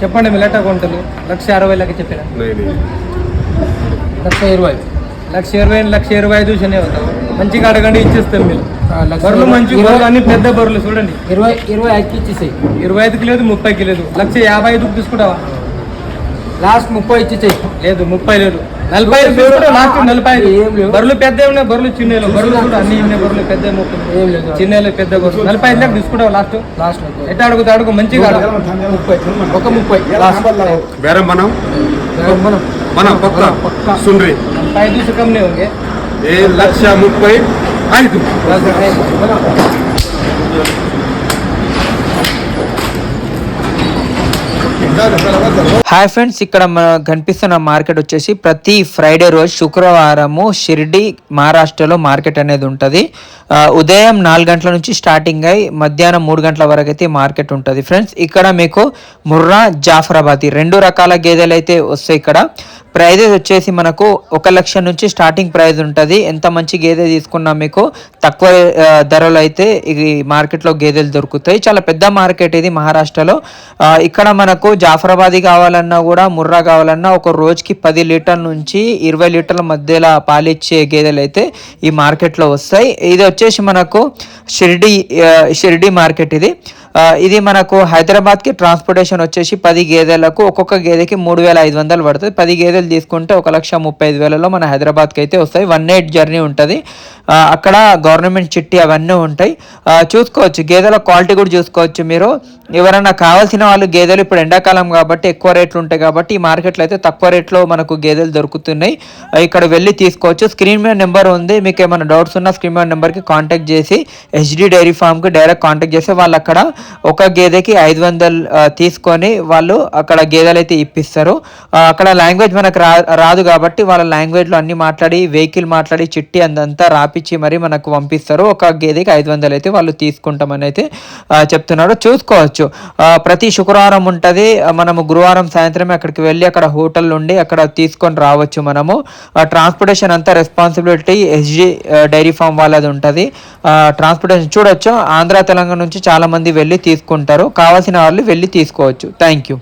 చెప్పండి మిలట కొంటలు 1,60,000 లెక్క చెప్పిన 1,20,000 1,20,000 శనే అవుతాం మంచిగా అడగండి ఇచ్చేస్తాం మీరు బర్రెలు మంచి బర్రెలు అన్ని పెద్ద బర్రెలు చూడండి 25కి ఇచ్చేసాయి 25కి లేదు 30కి లేదు 1,55,000 తీసుకుంటావా లాస్ట్ 30 ఇచ్చేసాయి లేదు 30 లేదు 45 లాస్ట్ 45 బర్రెలు పెద్ద ఉన్నాయి బర్రెలు చిన్నలు బర్రెలు కూడా అన్ని ఉన్నాయి బర్రెలు పెద్ద చిన్నలు పెద్ద బర్రెలు 45 దాకా తీసుకుంటావా లాస్ట్ ఎట్లా అడుగుతా అడుగు మంచిగా 30 లాస్ట్ ಬೇರೆ ಮನ ಪಕ್ಕ ಸುನ್ರಿ 5 से कम नहीं होंगे 1,35,000 హాయ్ ఫ్రెండ్స్, ఇక్కడ మనకు కనిపిస్తున్న మార్కెట్ వచ్చేసి ప్రతి ఫ్రైడే రోజు శుక్రవారము షిర్డీ మహారాష్ట్రలో మార్కెట్ అనేది ఉంటుంది. ఉదయం 4 గంటల నుంచి స్టార్టింగ్ అయ్యి మధ్యాహ్నం 3 గంటల వరకు అయితే మార్కెట్ ఉంటుంది. ఫ్రెండ్స్, ఇక్కడ మీకు ముర్రా జాఫరాబాదీ 2 రకాల గేదెలు అయితే వస్తాయి. ఇక్కడ ప్రైజెస్ వచ్చేసి మనకు 1 లక్ష నుంచి స్టార్టింగ్ ప్రైజ్ ఉంటుంది. ఎంత మంచి గేదె తీసుకున్నా మీకు తక్కువ ధరలు అయితే ఈ మార్కెట్లో గేదెలు దొరుకుతాయి. చాలా పెద్ద మార్కెట్ ఇది మహారాష్ట్రలో. ఇక్కడ మనకు జాఫరాబాదీ కావాలన్నా కూడా ముర్రా కావాలన్నా ఒక రోజుకి 10 లీటర్ల నుంచి 20 లీటర్ల మధ్యలో పాలిచ్చే గేదెలు అయితే ఈ మార్కెట్లో వస్తాయి. ఇది వచ్చేసి మనకు షిర్డీ మార్కెట్ ఇది మనకు హైదరాబాద్కి ట్రాన్స్పోర్టేషన్ వచ్చేసి 10 గేదెలకు ఒక్కొక్క గేదెకి 3,500 పడుతుంది. 10 గేదెలు తీసుకుంటే 1,35,000లో మన హైదరాబాద్కి అయితే వస్తాయి. 1 నైట్ జర్నీ ఉంటుంది. అక్కడ గవర్నమెంట్ చిట్టి అవన్నీ ఉంటాయి. చూసుకోవచ్చు, గేదెల క్వాలిటీ కూడా చూసుకోవచ్చు. మీరు ఎవరైనా కావాల్సిన వాళ్ళు గేదెలు ఇప్పుడు ఎండాకాలం కాబట్టి ఎక్కువ రేట్లు ఉంటాయి కాబట్టి ఈ మార్కెట్లో అయితే తక్కువ రేట్లో మనకు గేదెలు దొరుకుతున్నాయి. ఇక్కడ వెళ్ళి తీసుకోవచ్చు. స్క్రీన్ మీద నెంబర్ ఉంది. మీకు ఏమైనా డౌట్స్ ఉన్నా స్క్రీన్ మీద నెంబర్కి కాంటాక్ట్ చేసి HD డైరీ ఫామ్కి డైరెక్ట్ కాంటాక్ట్ చేస్తే వాళ్ళు అక్కడ ఒక గేదెకి 500 తీసుకొని వాళ్ళు అక్కడ గేదెలు అయితే ఇప్పిస్తారు. అక్కడ లాంగ్వేజ్ మనకు రాదు కాబట్టి వాళ్ళ లాంగ్వేజ్లో అన్ని మాట్లాడి వెహికల్ మాట్లాడి చిట్టి అంతా రాపిచ్చి మరి మనకు పంపిస్తారు. ఒక గేదెకి 500 అయితే వాళ్ళు తీసుకుంటామని అయితే చెప్తున్నారు. చూసుకోవచ్చు, ప్రతి శుక్రవారం ఉంటుంది. మనము గురువారం సాయంత్రమే అక్కడికి వెళ్ళి అక్కడ హోటల్ నుండి అక్కడ తీసుకొని రావచ్చు. మనము ట్రాన్స్పోర్టేషన్ అంతా రెస్పాన్సిబిలిటీ HD డైరీ ఫామ్ వాళ్ళది ఉంటుంది. ట్రాన్స్పోర్టేషన్ చూడొచ్చు. ఆంధ్ర తెలంగాణ నుంచి చాలా మంది వెళ్ళి తీసుకుంటారు. కావాల్సిన వాళ్ళు వెళ్ళి తీసుకోవచ్చు. Thank you.